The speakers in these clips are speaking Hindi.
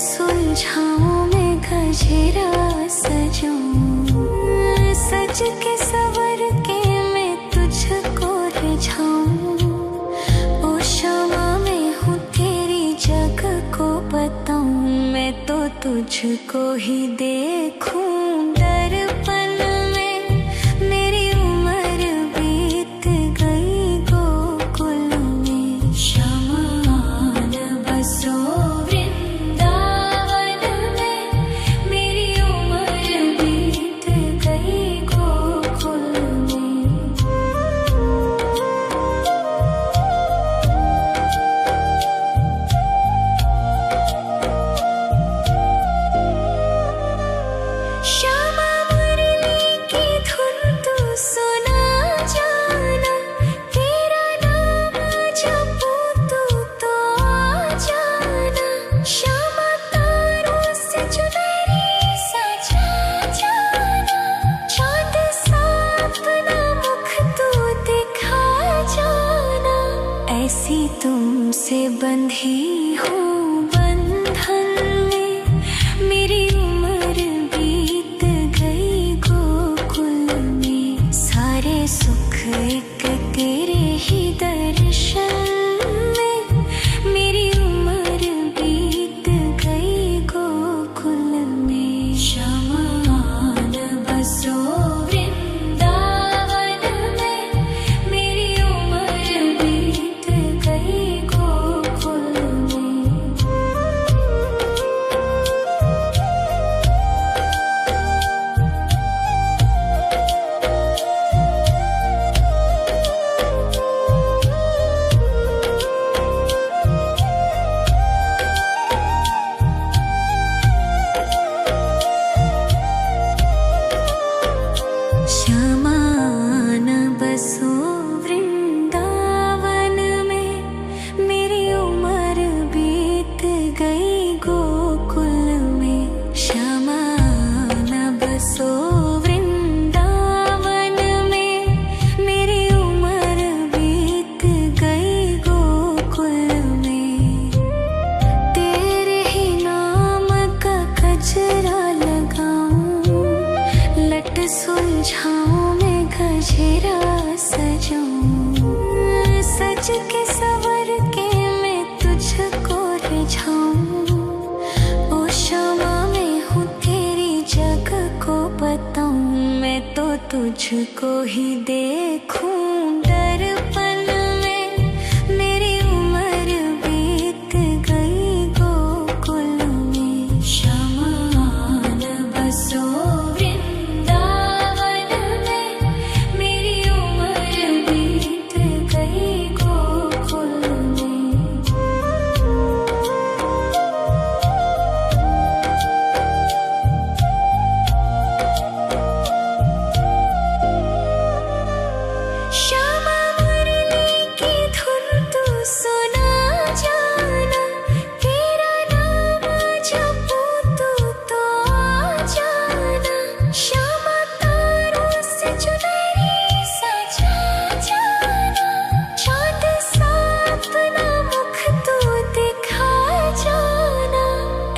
सुलझाऊं मैं गजरा सजाऊं, सज के सवर के मैं तुझको रिझाऊं। ओ शमा मैं हूँ तेरी जग को बताऊं, मैं तो तुझको ही देखूं दर्पण में। मेरी उम्र बीत गई गोकुल में, शमान बसो ऐसी तुमसे बंधी हूँ बंधन में। मेरी उम्र बीत गई गोकुल में, सारे सुख एक तेरे ही दर्शन में। मेरी उम्र बीत गई गोकुल में, शमान बसो सुलझाऊं मैं गजरा सजाऊं, सज के सवर के मैं तुझको रिझाऊं। ओ शमा मैं हूँ तेरी जग को बताऊं, मैं तो तुझको ही देखूं दर्पण में। मेरी उम्र बीत गई गोकुल में, शमान बसो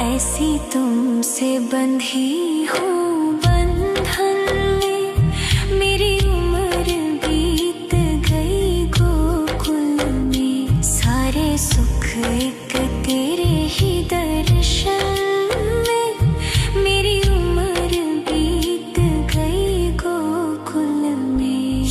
ऐसी तुमसे बंधी हूँ बंधन में। मेरी उम्र बीत गई गोकुल में, सारे सुख एक तेरे ही दर्शन में। मेरी उम्र बीत गई गोकुल में।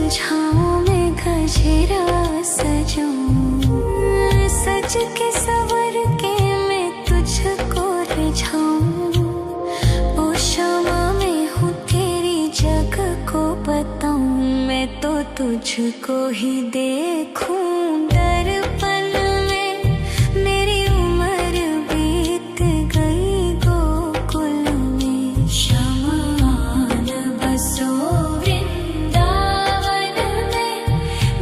सुलझाऊं मैं गजरा सजाऊं, सज के सवर के मैं तुझको रिझाऊं। ओ शामा मैं हूँ तेरी जग को बताऊं, मैं तो तुझको ही देखूं दर्पण में। मेरी उम्र बीत गई गोकुल में, श्यामा आन बसो वृंदावन में।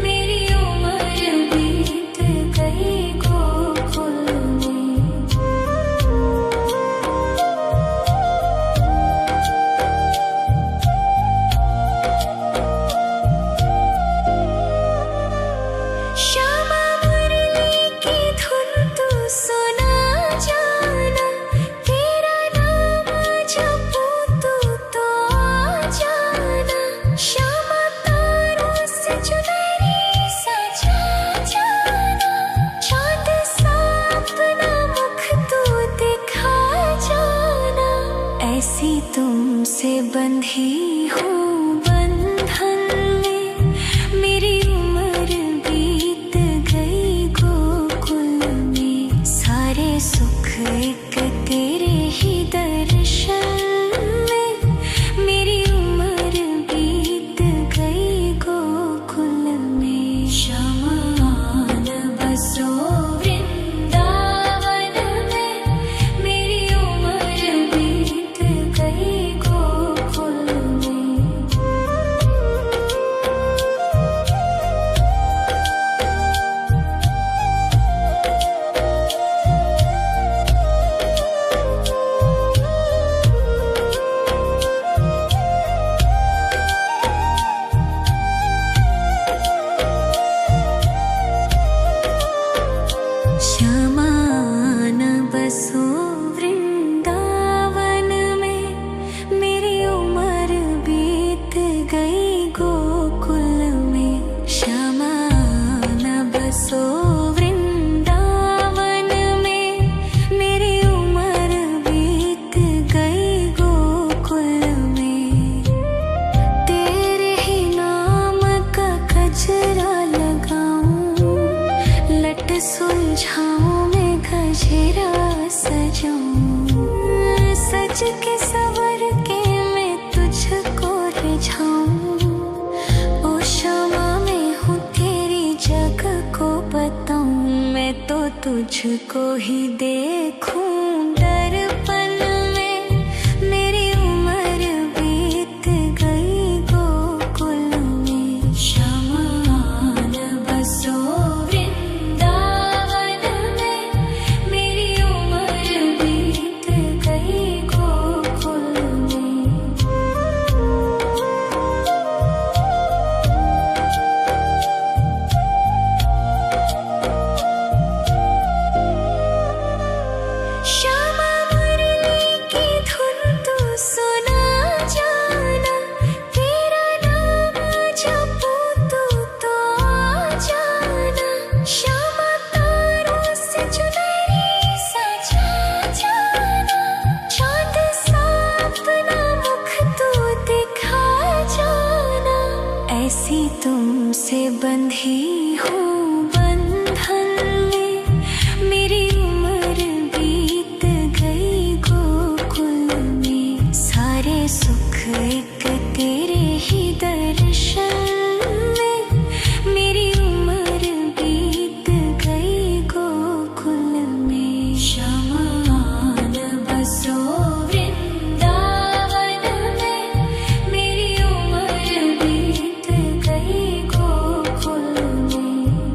मेरी उम्र बीत गई गोकुल में। श्यामा मुरली की धुन तू सुना जाना, तेरा नाम जपूं तो आ जाना। श्यामा तारों से चुनरी सजा जाना, चांद सा अपना मुख तू दिखा जाना। ऐसी तुमसे बंधी हूँ बंधन में, मेरी उम्र बीत गई गोकुल में। सारे सुख एक तेरे ही दर्शन में, मेरी उम्र बीत गई गोकुल में। श्यामा आन बसो वृंदावन में, मेरी उम्र बीत गई गोकुल में। श्यामा आन बसो वृंदावन में, मेरी उम्र बीत गई गोकुल में। श्यामा आन बसो वृंदावन में, मेरी उम्र बीत गई गोकुल में। तेरे ही नाम का गजरा लगाऊं, लट सुलझाऊं मैं गजरा सजाऊं, सज के सवर के मैं तुझको रिझाऊं। ओ शामा मैं हूँ तेरी जग को बताऊं, मैं तो तुझको ही देखूं दर्पण में। मेरी उम्र बीत गई गोकुल में, श्यामा आन बसो वृंदावन में। मेरी उम्र बीत गई गोकुल में। श्यामा मुरली की धुन तू सुना जाना, तेरा नाम जपूं तो आ जाना। श्यामा तारों से चुनरी सजा जाना, चांद सा अपना मुख तू दिखा जाना। ऐसी तुमसे बंधी हूँ बंधन में, मेरी उम्र बीत गई गोकुल में। सारे सुख एक तेरे ही दर्शन में, मेरी उम्र बीत गई गोकुल में। श्यामा आन बसो वृंदावन में, मेरी उम्र बीत गई गोकुल में।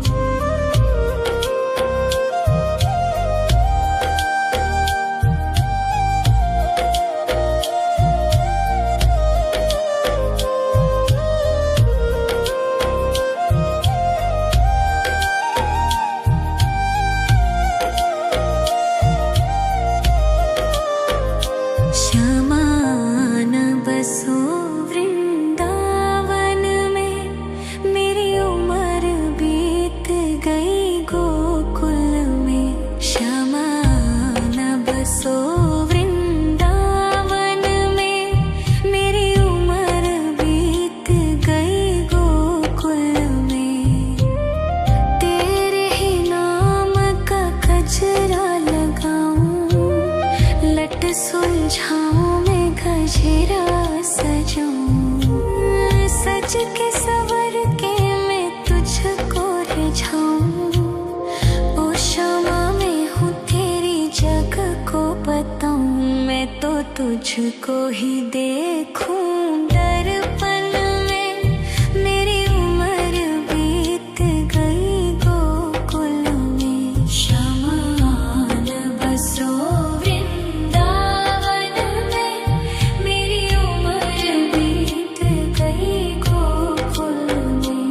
सजूं, सज के सवर के मैं तुझको रिझाऊं। ओ क्षमा मैं हूँ तेरी जग को बताऊं, मैं तो तुझको ही देखूं। दर्पण में मेरी उम्र बीत गई गोकुल में, शमान बसो वृंदावन में, मेरी उम्र बीत गई गोकुल में।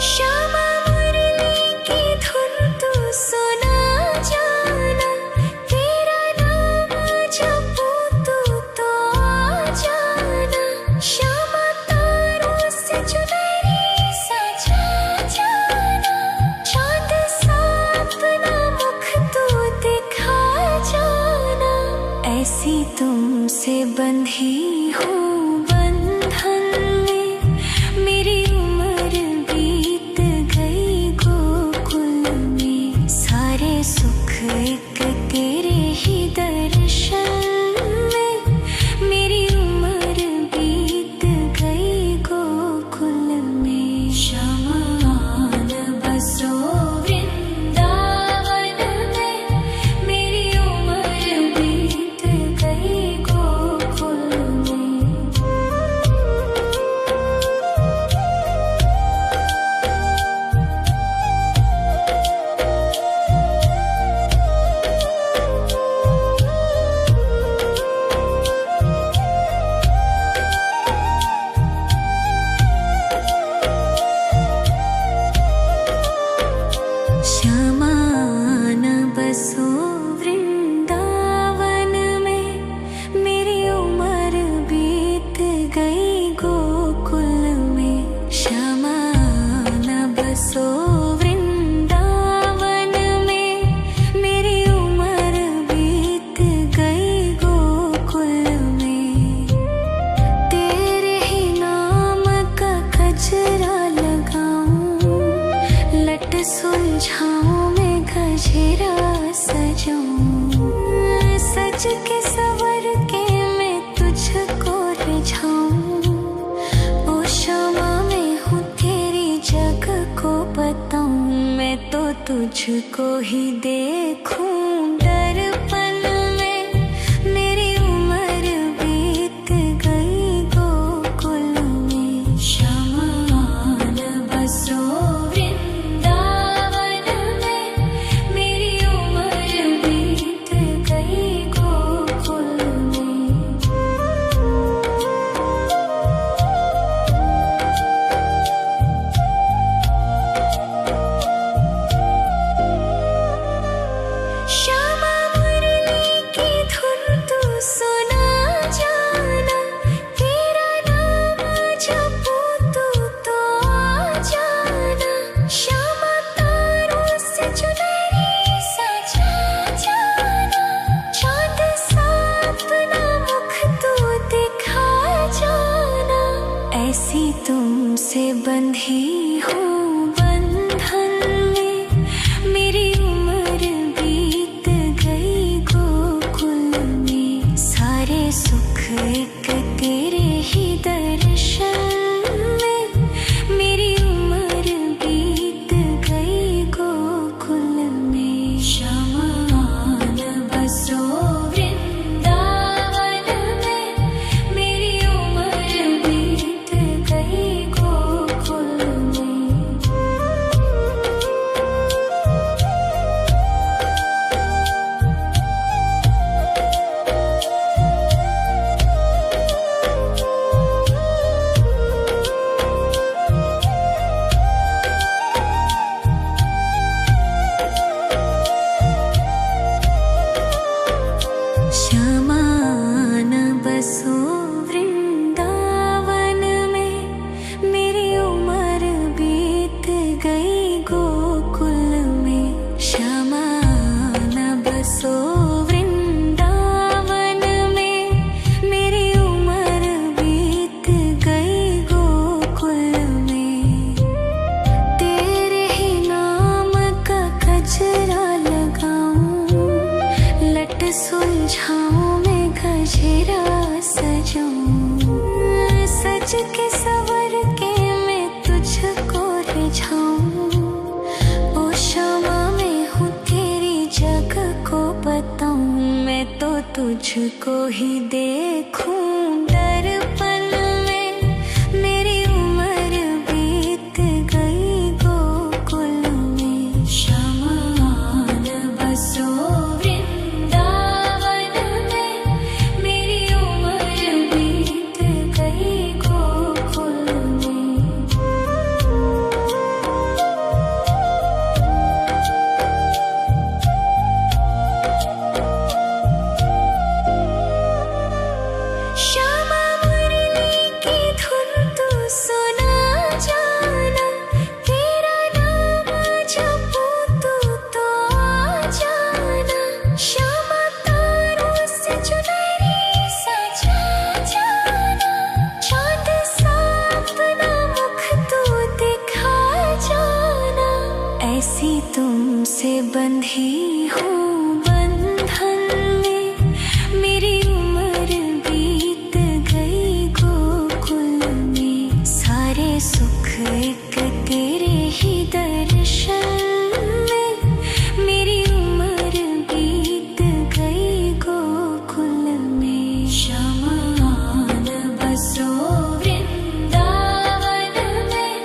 श्यामा मुरली की धुन तू सुना जाना, तेरा नाम जपूं तो आ जाना। श्यामा तारों से चुनरी सजा जाना, चांद सा अपना मुख तू दिखा जाना। ऐसी तुमसे बंधी हूँ बंधन में, मेरी उम्र बीत गई गोकुल में। सारे सुख एक तेरे ही दर्शन में, मेरी उम्र बीत गई गोकुल में। शमान बसो वृंदावन में, मेरी उम्र बीत गई गोकुल में। श्यामान बसो वृंदावन में, मेरी उम्र बीत गई गोकुल में। श्यामान बसो वृंदावन में, मेरी उम्र बीत गई गोकुल में। तेरे ही नाम का गजरा लगाऊं, लट सुलझाऊं मैं गजरा सजाऊं। सज के सवर के मैं तुझको रिझाऊं। ओ क्षमा मैं हूँ तेरी जग को बताऊं, मैं तो तुझको ही देखूं। दर्पण में मेरी उम्र बीत गई गोकुल में। शमान बसो वृंदावन में, मेरी उम्र बीत गई गोकुल में। श्यामा मुरली की धुन तू सुना जाना, तेरा नाम जपूं तो आ जाना। श्यामा तारों से चुनरी सजा जाना, चांद सा अपना मुख तू दिखा जाना। ऐसी तुमसे बंधी हूँ बंधन में, मेरी उम्र बीत गई गोकुल में। सारे सुख एक तेरे ही दर्शन में, मेरी उम्र बीत गई गोकुल में। शमान बसो वृंदावन में, मेरी उम्र बीत गई गोकुल में। शमान बसो वृंदावन में, मेरी उम्र बीत गई गोकुल में। शमान बसो वृंदावन में, मेरी उम्र बीत गई गोकुल में। सजाऊं, सज के सवर के मैं तुझको रिझाऊं। ओ क्षमा मैं हूँ तेरी जग को बताऊं, मैं तो तुझको ही देखूं दर्पण में। मेरी उम्र बीत गई गोकुल में, श्यामा न बसो वृंदावन में। मेरी उम्र बीत गई गोकुल में। श्यामा मुरली की धुन तू सुना जाना, तेरा नाम जपूं तू तो आ जाना। श्यामा तारों से चुनरी सजा जाना, चाँद सा अपना मुख तू दिखा जाना। ऐसी तुमसे बंधी हूँ बंधन में, मेरी उम्र बीत गई गोकुल में। सारे सुख एक तेरे ही दर्शन में, मेरी उम्र बीत गई गोकुल में। श्यामा न बसो वृंदावन में,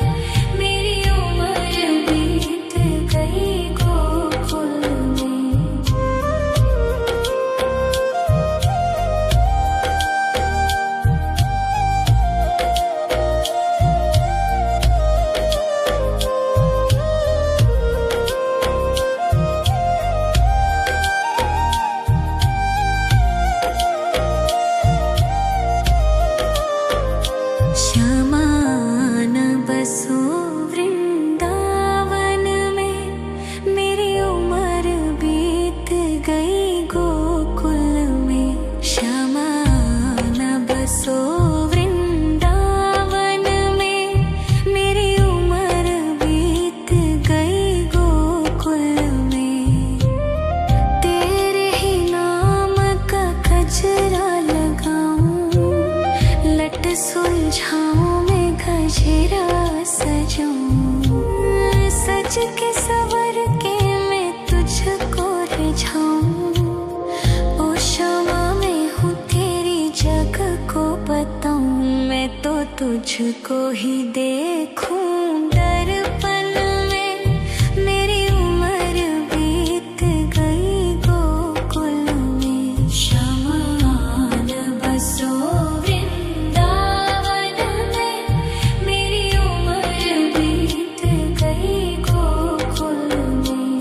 मेरी उम्र बीत गई गोकुल में। श्यामा न बसो वृंदावन में, मेरी उम्र बीत गई गोकुल में। श्यामा न बसो वृंदावन में, मेरी उम्र बीत गई गोकुल में। तेरे ही नाम का गजरा लगाऊं, लट सुलझाऊं मैं गजरा सजाऊं। सज के सवर के मैं तुझको रिझाऊं। ओ क्षमा मैं हूँ तेरी जग को बताऊं, मैं तो तुझको ही देखूं दर्पण में। मेरी उम्र बीत गई गोकुल में, श्यामा न बसो वृंदावन में। मेरी उम्र बीत गई गोकुल में।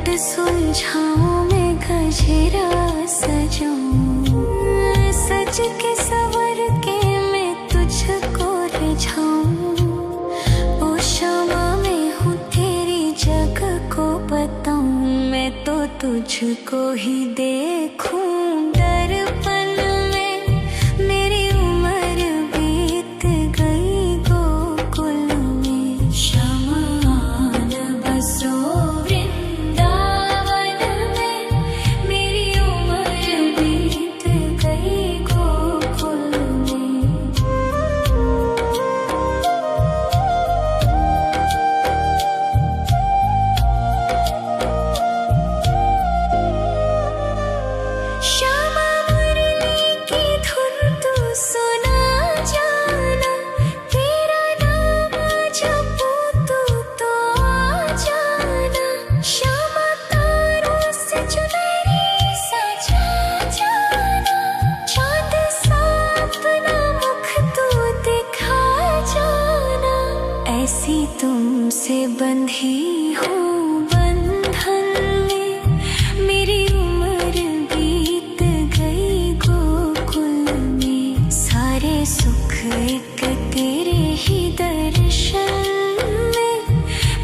लट सुलझाऊं मैं गजरा सजाऊं, सज के सवर के मैं तुझको रिझाऊं। ओ शामा मैं हूँ तेरी जग को बताऊं, मैं तो तुझको ही देखूं दर्पण में। मेरी उम्र बीत गई गोकुल में, श्यामा आन बसो वृंदावन में। मेरी उम्र बीत गई गोकुल में। श्यामा मुरली की धुन तू सुना जाना, तेरा नाम जपूं तू तो आ जाना। श्यामा तारों से चुनरी सजा जाना, चांद सा अपना मुख तू दिखा जाना। ऐसी तुमसे बंधी हूँ बंधन में, मेरी उम्र बीत गई गोकुल में। सारे सुख एक तेरे ही दर्शन में,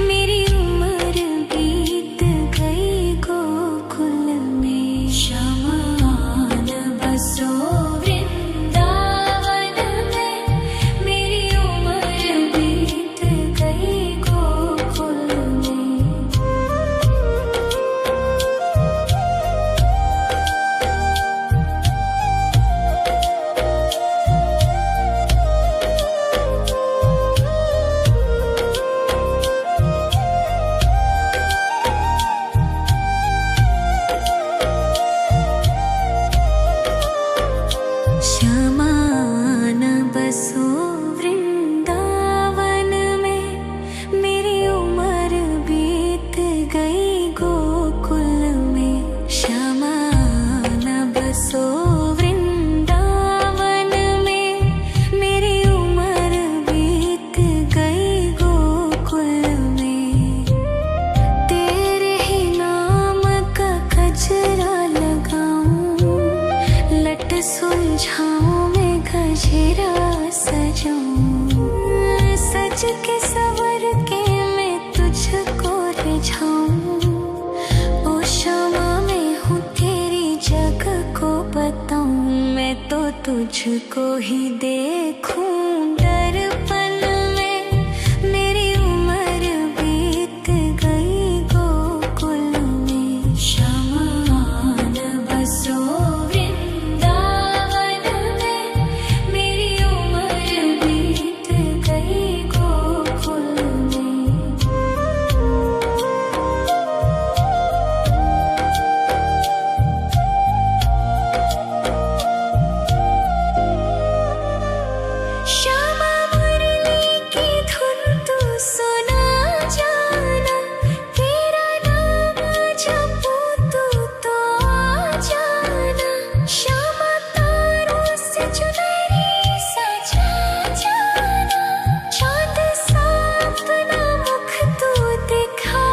मेरी उम्र बीत गई गोकुल में। श्यामा आन बसो वृंदावन में, मेरी उम्र बीत गई गोकुल में। श्यामा आन बसो वृंदावन में, मेरी उम्र बीत गई गोकुल में। श्यामा आन बसो वृंदावन में, मेरी उम्र बीत गई गोकुल में। तेरे ही नाम का गजरा लगाऊं, लट सुलझाऊं मैं गजरा सजाऊं, सज के सवर के मैं तुझको रिझाऊं। ओ शामा मैं हूँ तेरी जग को बताऊं, मैं तो तुझको ही देखूं दर्पण में। मेरी उम्र बीत गई गोकुल में, श्यामा आन बसो वृंदावन में। मेरी उम्र बीत गई गोकुल में। श्यामा मुरली की धुन तू सुना जाना, तेरा नाम जपूं तू तो आ जाना। श्यामा तारों से चुनरी सजा जाना, चांद सा अपना मुख तू दिखा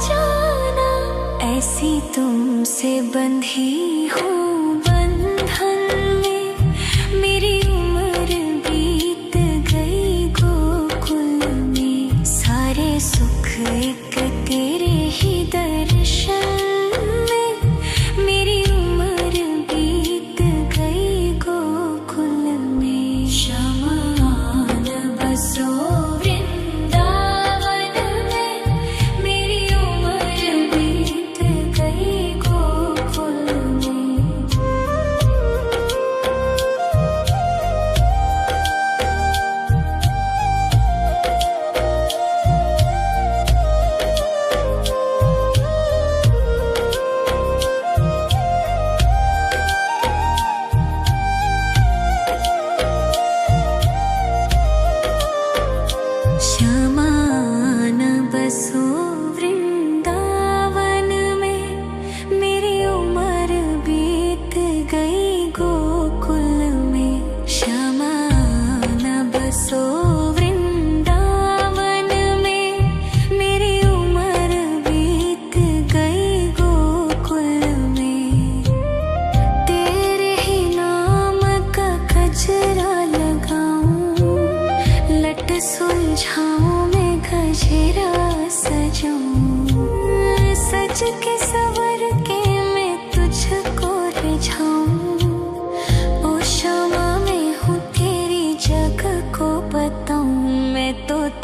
जाना। ऐसी तुमसे बंधी हूँ बंधन में, मेरी उम्र बीत गई गोकुल में। सारे सुख एक तेरे ही दर्शन में, मेरी उम्र बीत गई गोकुल में। श्यामा आन बसो वृंदावन में, मेरी उम्र बीत गई गोकुल में।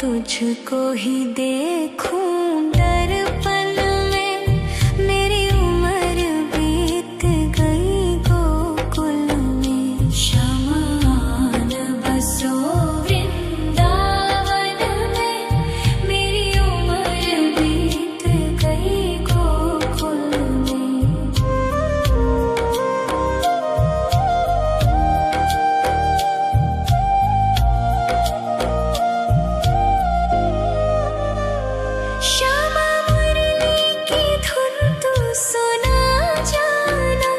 तुझको ही देखूं दर्पण में। मेरी उम्र बीत गई गोकुल में, शमान बसो वृंदावन में। मेरी उम्र बीत गई गोकुल में। श्यामा मुरली की धुन तू सुना जाना,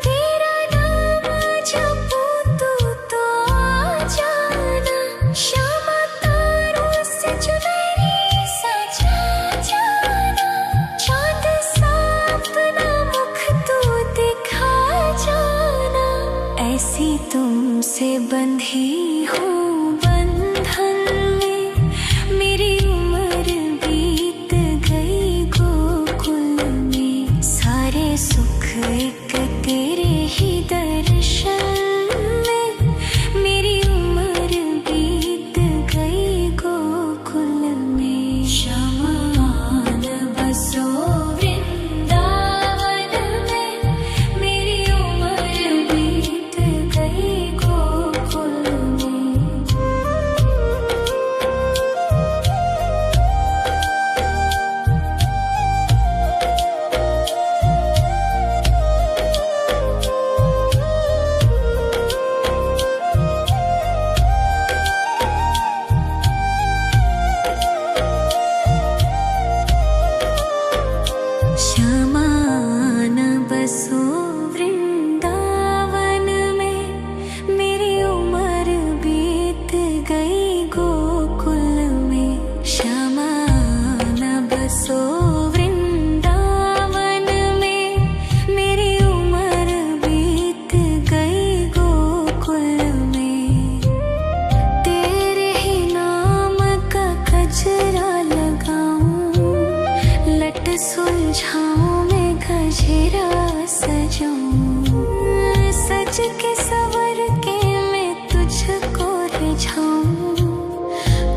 तेरा नाम जपूं तू तो आ जाना। श्यामा तारों से चुनरी सजा जाना, चांद सा अपना मुख तू दिखा जाना। ऐसी तुमसे बंधी हूँ बंधन में, मेरी उम्र बीत गई गोकुल में। सारे सुख एक तेरे ही दर्शन में, मेरी उम्र बीत गई गोकुल में। शमान बसो वृंदावन में, मेरी उम्र बीत गई गोकुल में। श्यामान बसो वृंदावन में, मेरी उम्र बीत गई गोकुल में। श्यामान बसो वृंदावन में, मेरी उम्र बीत गई गोकुल में। तेरे ही नाम का गजरा लगाऊं, लट सुलझाऊं मैं गजरा सजाऊं। सज के सवर के मैं तुझको रिझाऊं।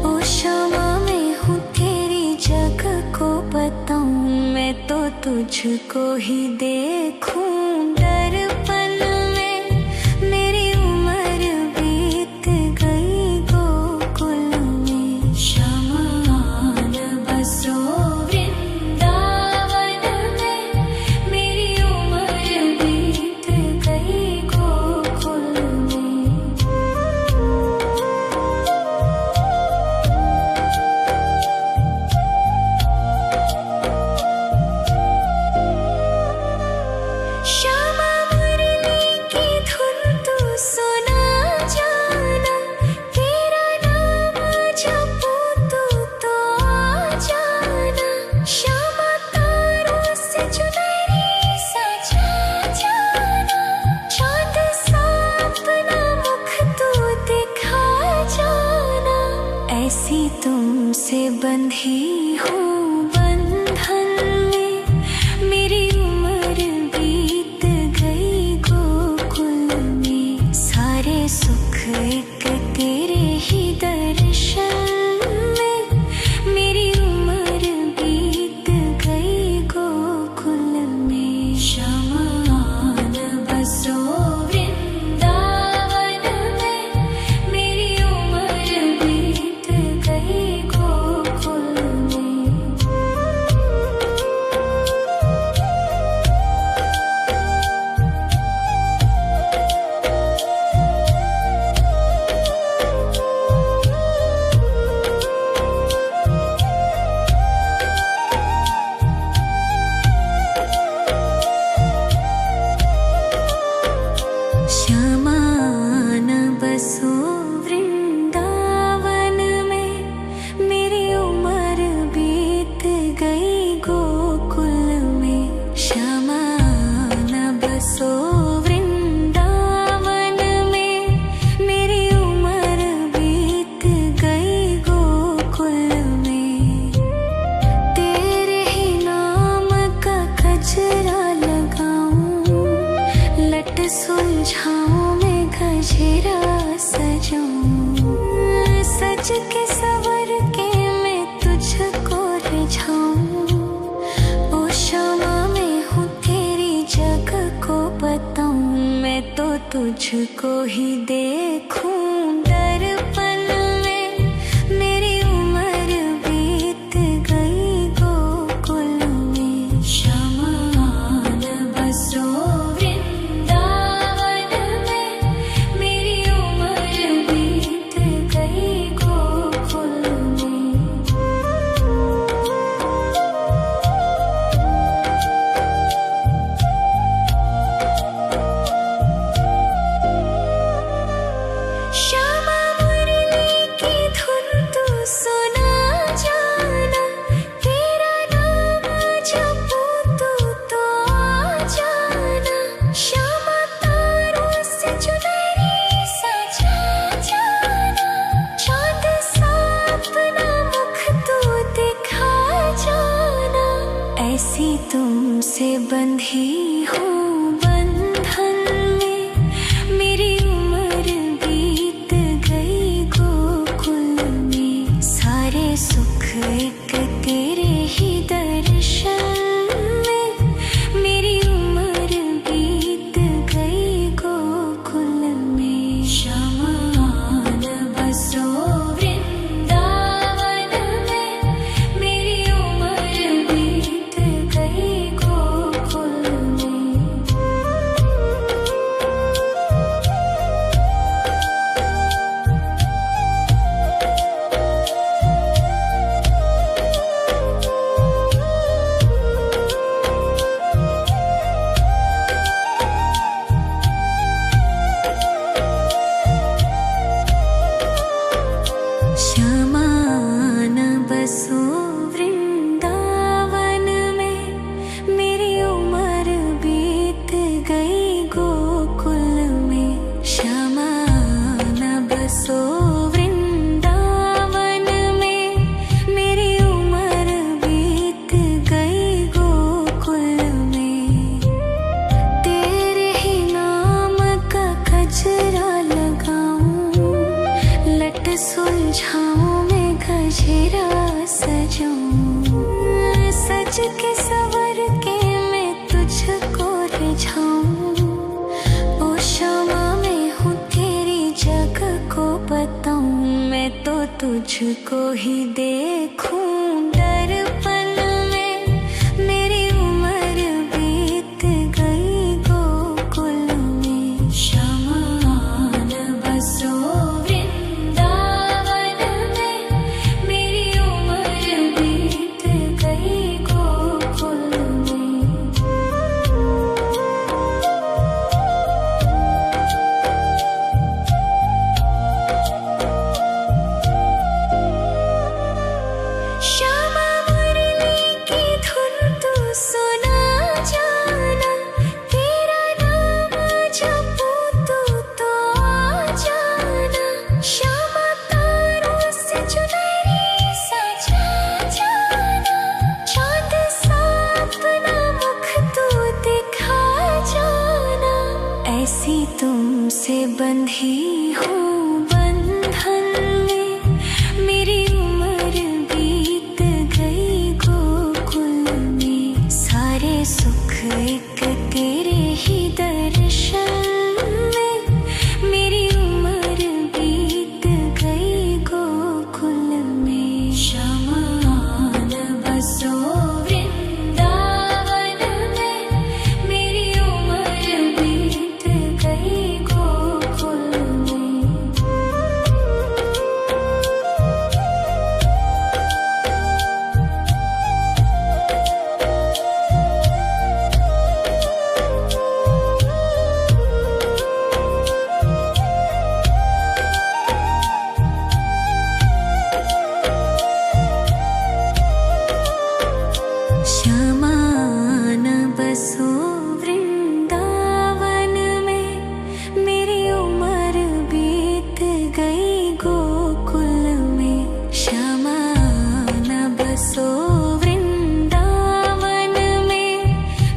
ओ श्यामा मैं हूँ तेरी जग को बताऊं, मैं तो तुझको ही देखूं दर्पण में। मेरी उम्र बीत गई गोकुल में। शमान बसो वृंदावन में, मेरी उम्र बीत गई गोकुल में। श्यामा मुरली की धुन तू सुना जाना, तेरा नाम जपूं तू तो आ जाना। श्यामा तारों से चुनरी सजा जाना, चांद सा अपना मुख तू दिखा जाना। ऐसी तुमसे बंधी हूँ बंधन में, मेरी उम्र बीत गई गोकुल में। सारे सुख एक तेरे ही दर्शन में, मेरी उम्र बीत गई गोकुल में। शमान बसो वृंदावन में, मेरी उम्र बीत गई गोकुल में। श्यामान बसो वृंदावन में, मेरी उम्र बीत गई गोकुल में। श्यामान बसो वृंदावन में, मेरी उम्र बीत गई गोकुल में। तेरे ही नाम का गजरा लगाऊं, लट सुलझाऊं मैं गजरा सजाऊं। सज के सवर के तुझको ही देखूं दर्पण में, मेरी उम्र बीत गई गोकुल में। शमान बसो वृंदावन में, मेरी उम्र बीत गई गोकुल में। श्यामा मुरली की धुन तू सुना जाना, तेरा नाम जपूं तू तो आ जाना। श्यामा तारों से चुनरी सजा जाना, चाँद सा अपना मुख तू दिखा जाना। ऐसी तुमसे बंधी हूँ बंधन में, मेरी उम्र बीत गई गोकुल में। सारे सुख एक तेरे ही दर्शन में, मेरी उम्र बीत गई गोकुल में। शमान बसो वृंदावन में, मेरी उम्र बीत गई गोकुल में। श्यामान बसो वृंदावन में, मेरी उम्र बीत गई गोकुल में। श्यामान बसो वृंदावन में, मेरी उम्र बीत गई गोकुल में। तेरे ही नाम का गजरा लगाऊं, लट सुलझाऊं मैं गजरा सजाऊं। सज के सवर के मैं तुझको रिझाऊं, ओ श्यामा मैं हूँ तेरी जग को बताऊं। मैं तो तुझको ही देखूं दर्पण में, मेरी उम्र बीत गई गोकुल में। शमान बसो वृंदावन में, मेरी उम्र बीत गई गोकुल में। श्यामा मुरली की धुन तू सुना जाना, तेरा नाम जपूं तू तो आ जाना। श्यामा तारों से चुनरी सजा जाना, चाँद सा अपना मुख तू दिखा जाना। ऐसी तुमसे बंधी हूँ बंधन में, मेरी उम्र बीत गई गोकुल में। सारे सुख एक तेरे ही दर्शन में, मेरी उम्र बीत गई गोकुल में। शमान बसो वृंदावन में, मेरी उम्र बीत गई गोकुल में। श्यामान बसो वृंदावन में, मेरी उम्र बीत गई गोकुल में। श्यामान बसो वृंदावन में,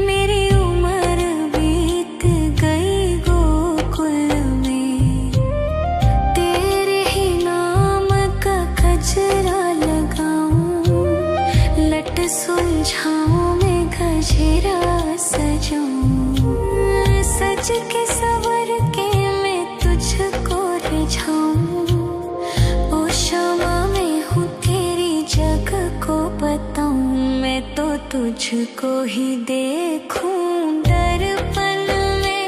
मेरी उम्र बीत गई गोकुल में। तेरे ही नाम का गजरा लगाऊं, लट सुलझाऊं मैं गजरा सजाऊं। सज के सवर के तुझको ही देखूं दर्पण में।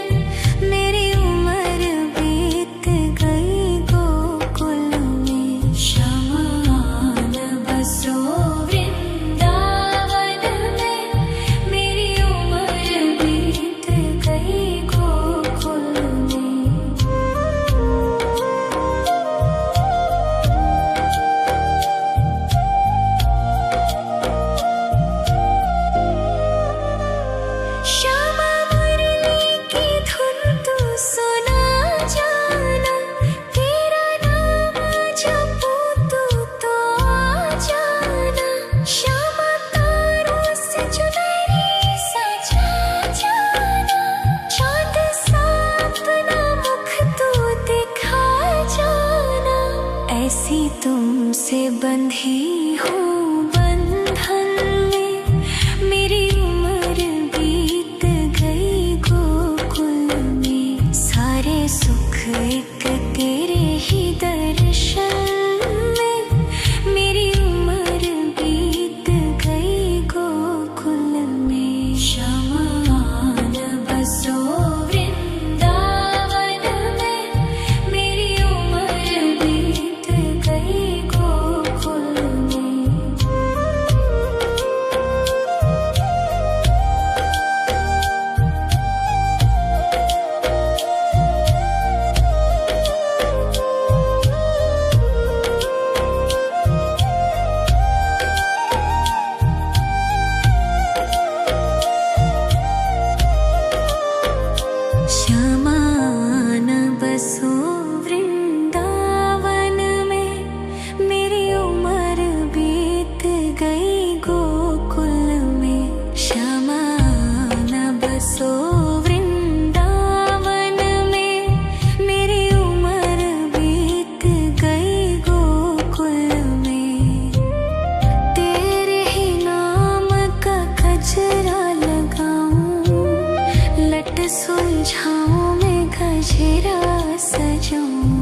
मेरी उम्र बीत गई गोकुल में। शमान बसो वृंदावन में। मेरी उम्र बीत गई गोकुल में। श्यामा मुरली की धुन तू सुना जाना। तेरा नाम जपूं तू तो आ जाना। श्यामा तारों से चुनरी सजा जाना। चाँद सा अपना मुख तू दिखा जाना। ऐसी तुमसे बंधी हूँ बंधन में। मेरी उम्र बीत गई गोकुल में। सारे सुख एक तेरे ही दर्शन में। मेरी उम्र बीत गई गोकुल में। शमान बसो वृंदावन में। मेरी उम्र बीत गई गोकुल में। श्यामान बसो वृंदावन में। मेरी उम्र बीत गई गोकुल में। श्यामान बसो वृंदावन में। मेरी उम्र बीत गई गोकुल में। तेरे ही नाम का गजरा लगाऊं। लट सुलझाऊं मैं गजरा सजाऊं।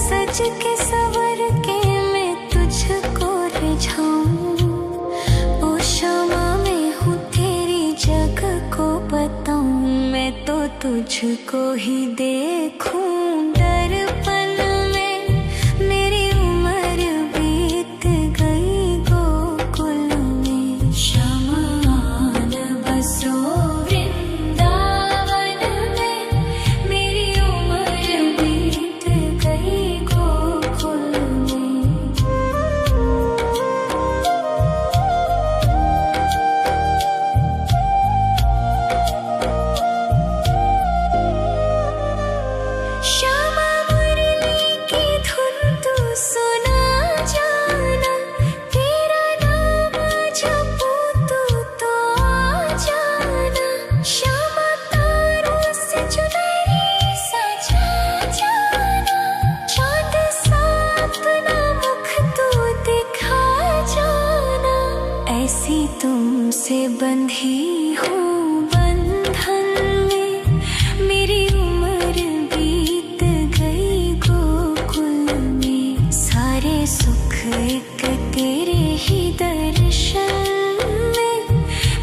सज के सवर के मैं तुझको रिझाऊं। ओ श्यामा मैं हूँ तेरी जग को बताऊं। मैं तो तुझको ही देखूं दर्पण में। मेरी उम्र बीत गई गोकुल में। शमान बसो वृंदावन में। मेरी उम्र बीत गई गोकुल में। श्यामा मुरली की धुन तू सुना जाना। तेरा नाम जपूं तू तो आ जाना। श्यामा तारों से चुनरी सजा जाना। चाँद सा अपना मुख तू दिखा जाना। ऐसी तुमसे बंधी हूँ बंधन में। मेरी उम्र बीत गई गोकुल में। सारे सुख एक तेरे ही दर्शन में।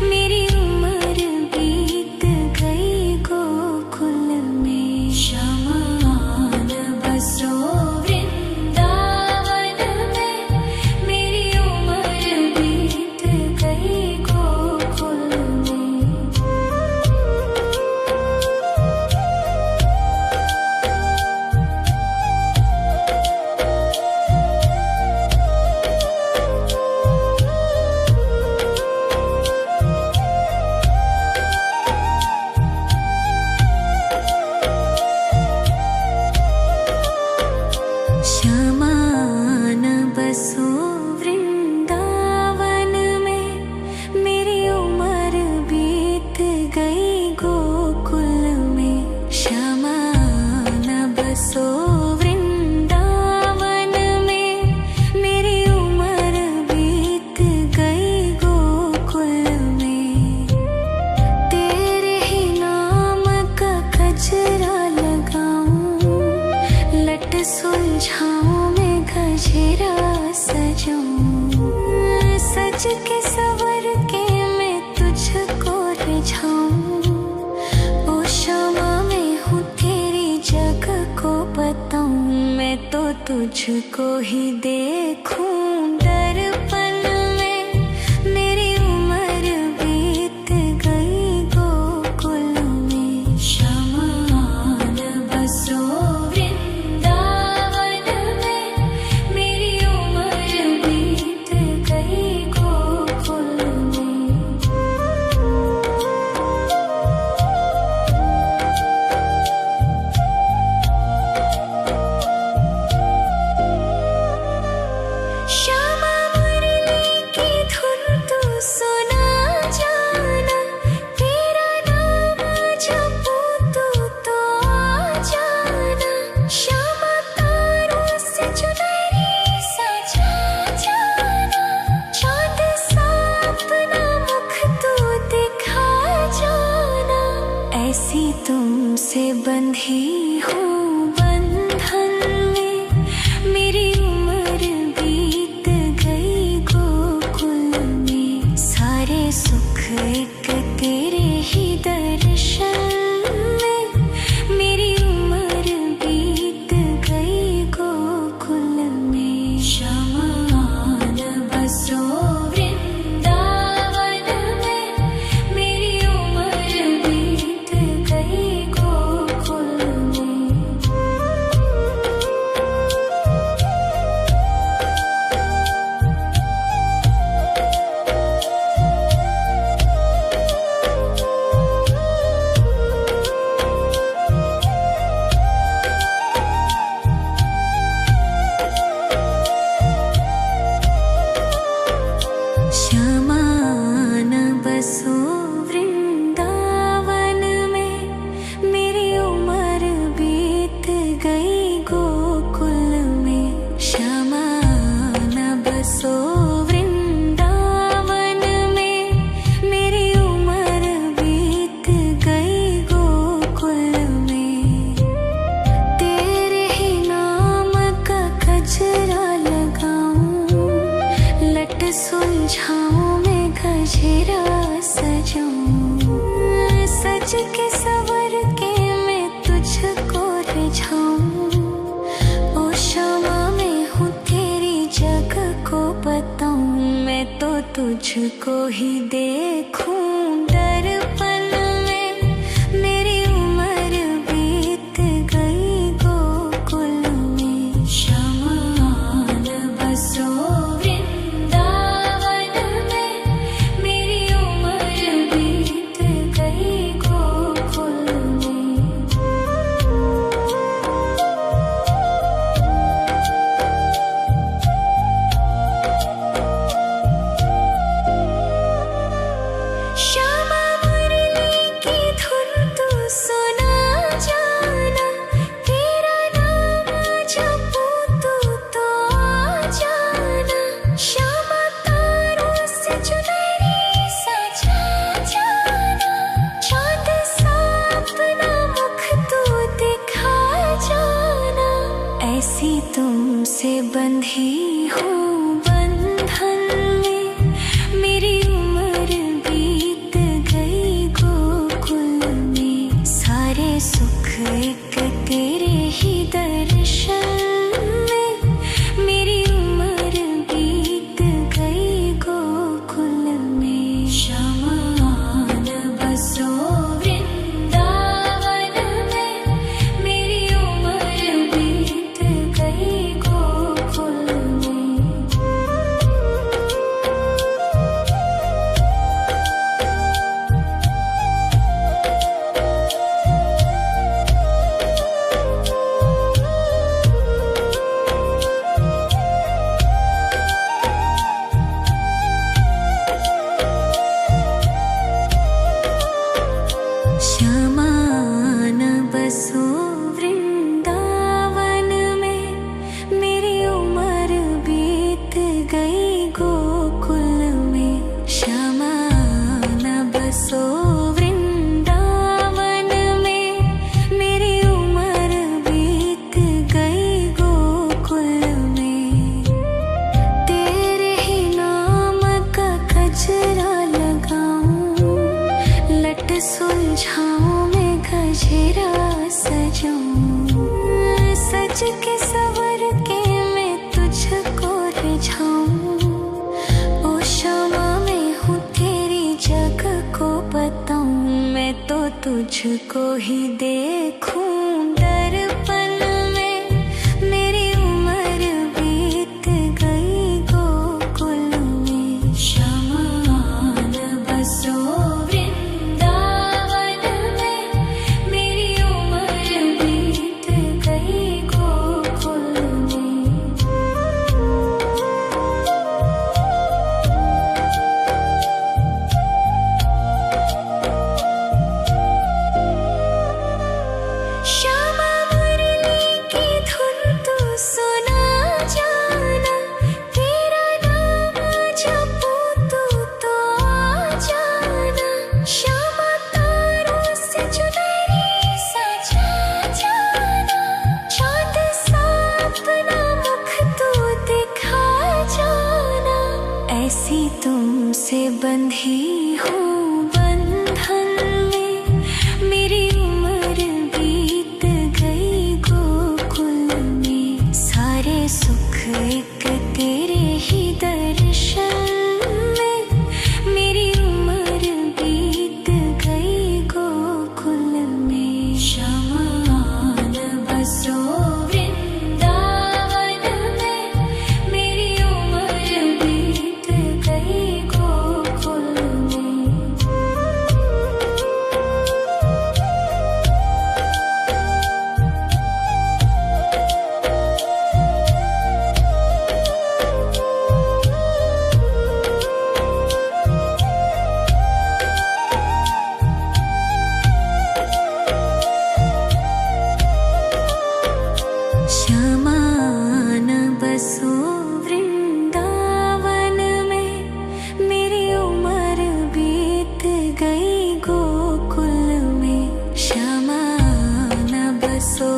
मेरी उम्र बीत गई गोकुल में। शमान बसो वृंदावन में। मेरी उम्र बीत गई गोकुल में। श्यामान बसो वृंदावन में। मेरी उम्र बीत गई गोकुल में। श्यामान बसो वृंदावन में। मेरी उम्र बीत गई गोकुल में। तेरे ही नाम का गजरा लगाऊं। लट सुलझाऊं मैं गजरा सजाऊं। सज के सवर के सुलझाऊं। ओ शमा मैं हूँ तेरी जग को बताऊं, मैं तो तुझको ही देखूं दर्पण में। मेरी उम्र बीत गई गोकुल में, शमा न बसो वृंदावन में। मेरी उम्र बीत गई गोकुल में। श्यामा मुरली की धुन तू सुना जाना, तेरा नाम जपूं तू तो आ जाना। श्यामा तारों से चुनरी सजा जाना, चांद सा अपना मुख तू दिखा जाना। ऐसी तुमसे बंधी हूँ बंधन में, मेरी उम्र बीत गई गोकुल में। सारे सुख एक तेरे ही दर्शन में, मेरी उम्र बीत गई गोकुल में। शमा न बसो वृंदावन में, मेरी उम्र बीत गई गोकुल में। श्यामा न बसो वृंदावन में, मेरी उम्र बीत गई गोकुल में। श्यामा न बसो वृंदावन में, मेरी उम्र बीत गई गोकुल में। तेरे ही नाम का गजरा लगाऊं, लट सुलझाऊं मैं गजरा सजाऊं। सज के सवर के मैं तुझको रिझाऊं। ओ शमा मैं हूँ तेरी जग को बताऊं, मैं तो तुझको ही देखूं दर्पण में। मेरी उम्र बीत गई गोकुल में। शमा न बसो वृंदावन में, मेरी उम्र बीत गई गोकुल में। श्यामा मुरली की धुन तू सुना जाना, तेरा नाम जपूं तू तो आ जाना। श्यामा तारों से चुनरी सजा जाना, चांद सा अपना मुख तू दिखा जाना। ऐसी तुमसे बंधी हूँ बंधन में, मेरी उम्र बीत गई गोकुल में। सारे सुख एक तेरे ही दर्शन में, मेरी उम्र बीत गई गोकुल में। शमा न बसो वृंदावन में, मेरी उम्र बीत गई गोकुल में। सुलझाऊं मैं गजरा सजाऊं, सज के सवर के मैं तुझको रिझाऊं। ओ शमा मैं हूँ तेरी जग को बताऊं, मैं तो तुझको ही देखूं दर्पण में। मेरी उम्र बीत गई गोकुल में, शमान बसो वृंदावन में। मेरी उम्र बीत गई गोकुल में। श्यामा मुरली की धुन तू सुना जाना, तेरा नाम जपूं तू तो आ जाना। श्यामा तारों से चुनरी सजा जाना, चाँद सा अपना मुख तू दिखा जाना। ऐसी तुमसे बंधी हूँ बंधन में, मेरी उम्र बीत गई गोकुल में। सारे सुख एक तेरे ही दर्शन में, मेरी उम्र बीत गई गोकुल में। शमान बसो वृंदावन में, मेरी उम्र बीत गई गोकुल में। शमान बसो वृंदावन में, मेरी उम्र बीत गई गोकुल में। शमान बसो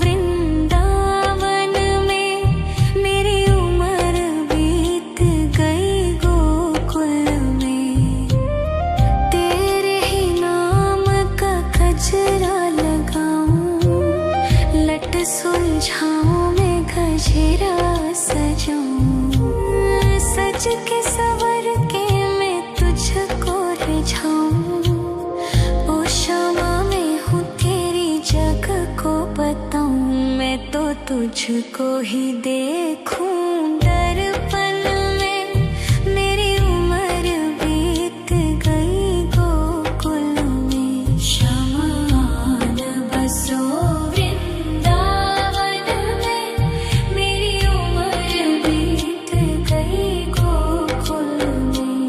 वृंदावन में, मेरी उम्र बीत गई गोकुल में। तेरे ही नाम का गजरा लगाऊं, लट सुलझाऊं मैं गजरा सजाऊं। सज के सवर के मैं तुझको रिझाऊं। ओ शमा मैं हूँ तेरी जग को बताऊं, मैं तो तुझको ही देखूं दर्पण में। मेरी उम्र बीत गई गोकुल में। शमान बसो वृंदावन में, मेरी उम्र बीत गई गोकुल में।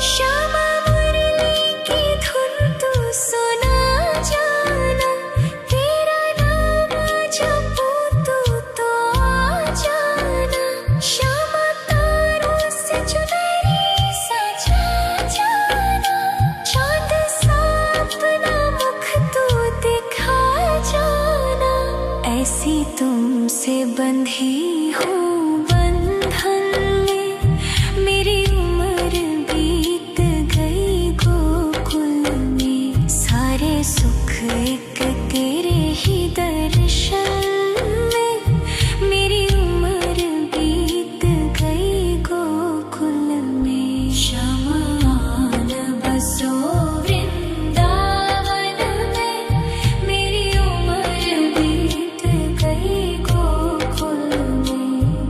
श्यामा मुरली की धुन तू सुना जाना, तेरा नाम जपूं तू तो आ जाना। श्यामा तारों से चुनरी सजा जाना, चाँद सा अपना मुख तू दिखा जाना। ऐसी तुमसे बंधी हूँ बंधन में, मेरी उम्र बीत गई गोकुल में। सारे सुख एक तेरे ही दर्शन में, मेरी उम्र बीत गई गोकुल में। शमान बसो वृंदावन में, मेरी उम्र बीत गई गोकुल में।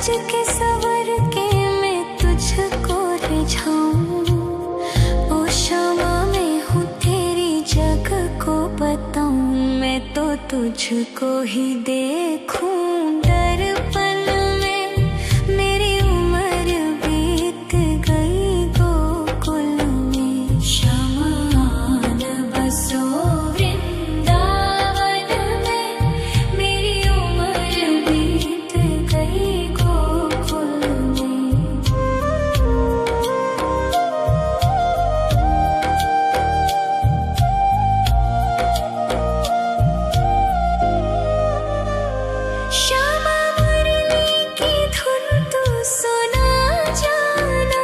सज के सवर के मैं तुझको रिझाऊं। ओ क्षमा मैं हूँ तेरी जग को बताऊं। मैं तो तुझको ही देखूं दर्पण में। मेरी उम्र बीत गई गोकुल में। श्यामान बसो वृंदावन में। मेरी उम्र बीत गई गोकुल में। श्यामा मुरली की धुन तू सुना जाना।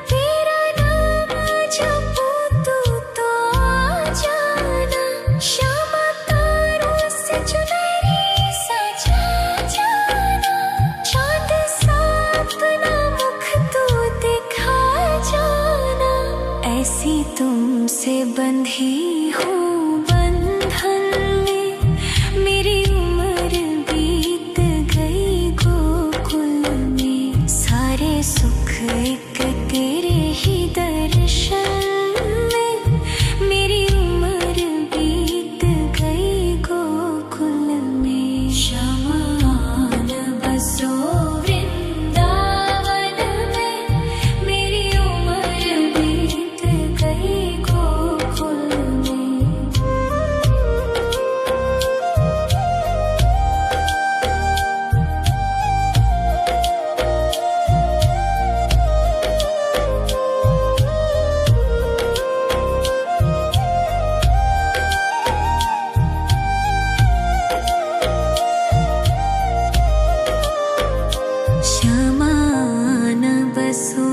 तेरा नाम जपूं तू तो आ जाना। श्यामा तारों से चुनरी सजा जाना। चांद सा अपना मुख तू दिखा जाना। ऐसी तुमसे बंधी हूँ बंधन में। मेरी उम्र बीत गई गोकुल में। सारे सुख एक तेरे ही दर्शन में। मेरी उम्र बीत गई गोकुल में। श्यामान बसो वृंदावन में। मेरी उम्र बीत गई गोकुल में। श्यामान बसो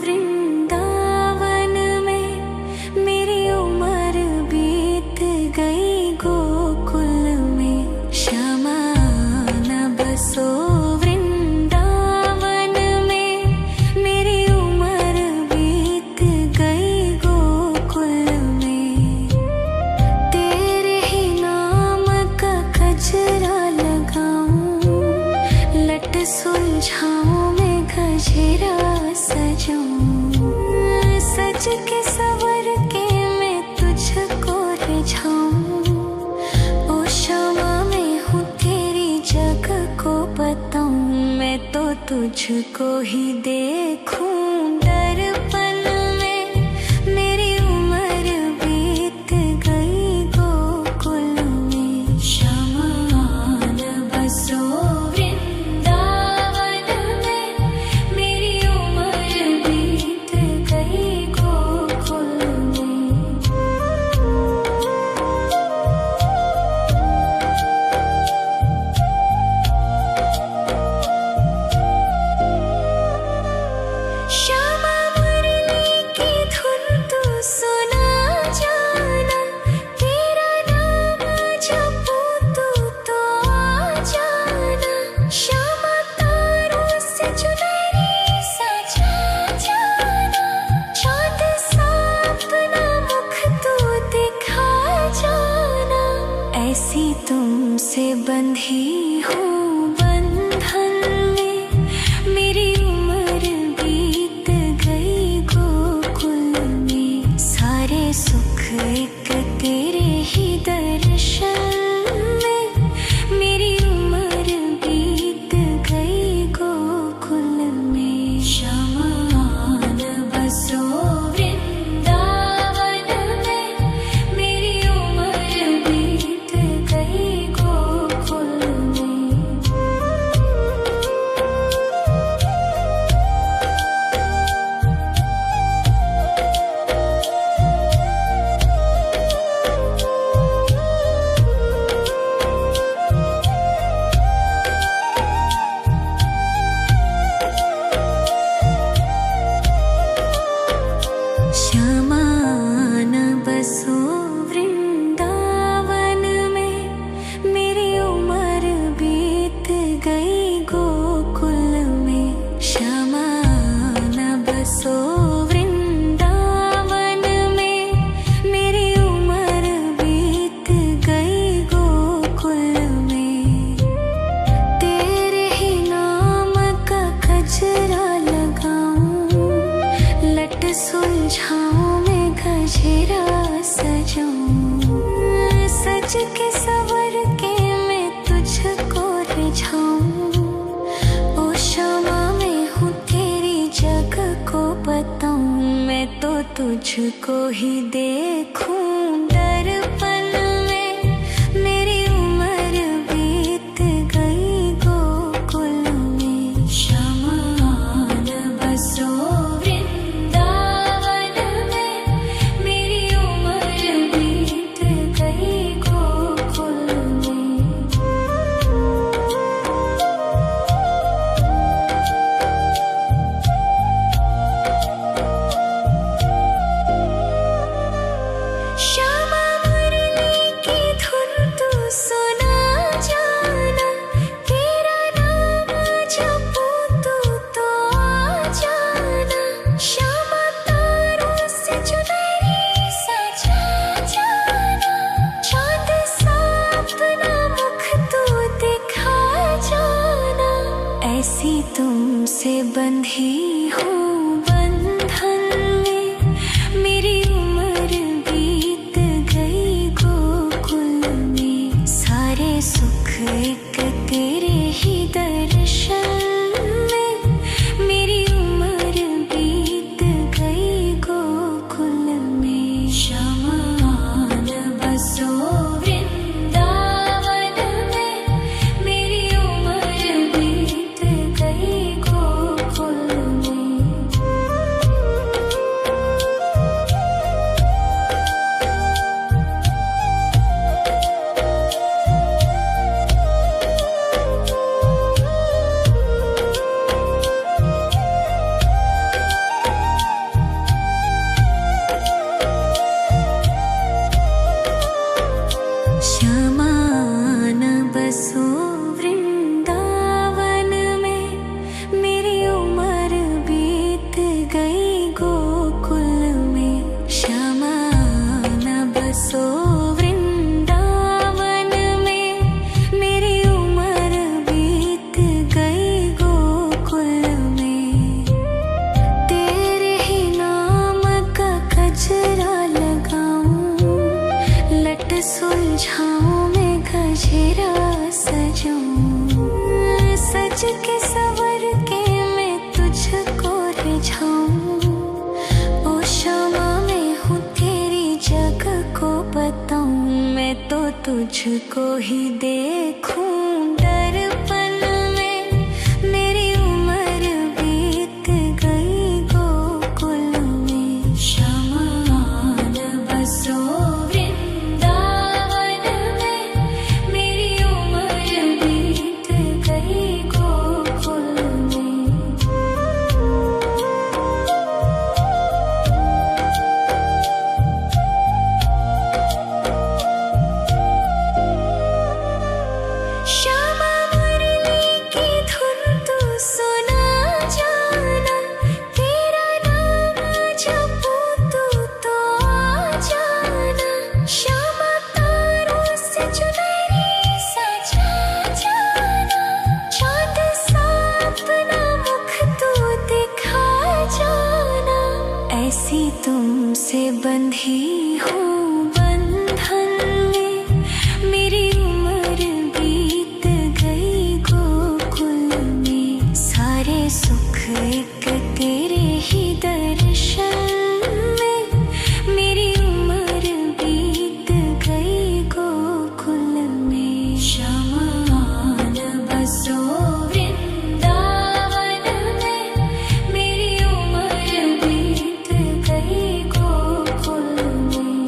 वृंदावन में। मेरी उम्र बीत गई गोकुल में। श्यामान बसो वृंदावन में। मेरी उम्र बीत गई गोकुल में। तेरे ही नाम का गजरा लगाऊं। लट सुलझाऊं मैं गजरा सजाऊं। सज के सवर के मैं तुझको रिझाऊं। ओ क्षमा मैं हूँ तेरी जग को बताऊं। मैं तो तुझको ही देखूं दर्पण में। मेरी उम्र बीत गई गोकुल में। श्यामान बसो वृंदावन में। मेरी उम्र बीत गई गोकुल में। श्यामा मुरली सुलझाऊं मैं गजरा सजाऊं, सज के सवर के मैं तुझको रिझाऊं। ओ शमा मैं हूँ तेरी जग को बताऊं, मैं तो तुझको ही देखूं दर्पण में। मेरी उम्र बीत गई गोकुल में, शमान बसो वृंदावन में। मेरी उम्र बीत गई गोकुल में। श्यामा मुरली की धुन तू सुना जाना, तेरा नाम जपूं तू तो आ जाना। श्यामा तारों से चुनरी सजा जाना, चांद सा अपना मुख तू दिखा जाना। ऐसी तुमसे बंधी हूँ बंधन में, मेरी उम्र बीत गई गोकुल में। सारे सुख एक तेरे ही दर्शन में, मेरी उम्र बीत गई गोकुल में। शमान बसो वृंदावन में, मेरी उम्र बीत गई गोकुल में। शमान बसो वृंदावन में, मेरी उम्र बीत गई गोकुल में। शमान बसो वृंदावन में, मेरी उम्र बीत गई गोकुल में। तेरे ही नाम का गजरा लगाऊं, लट सुलझाऊं मैं गजरा सजाऊं, सज के सवर के मैं तुझको रिझाऊं। ओ शमा मैं हूँ तेरी जग को बताऊं, मैं तो तुझको ही देखूं दर्पण में। मेरी उम्र बीत गई गोकुल में। शमान बसो वृंदावन में, मेरी उम्र बीत गई गोकुल में। श्यामा मुरली की धुन तू सुना जाना, तेरा नाम जपूं तू तो आ जाना। श्यामा तारों से चुनरी सजा जाना, चांद सा अपना मुख तू दिखा जाना। ऐसी तुमसे बंधी हूँ बंधन में, मेरी उम्र बीत गई गोकुल में। सारे सुख एक तेरे ही दर्शन में, मेरी उम्र बीत गई गोकुल में। शमान बसो वृंदावन में, मेरी उम्र बीत गई गोकुल में।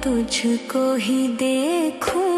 तुझको ही देखूं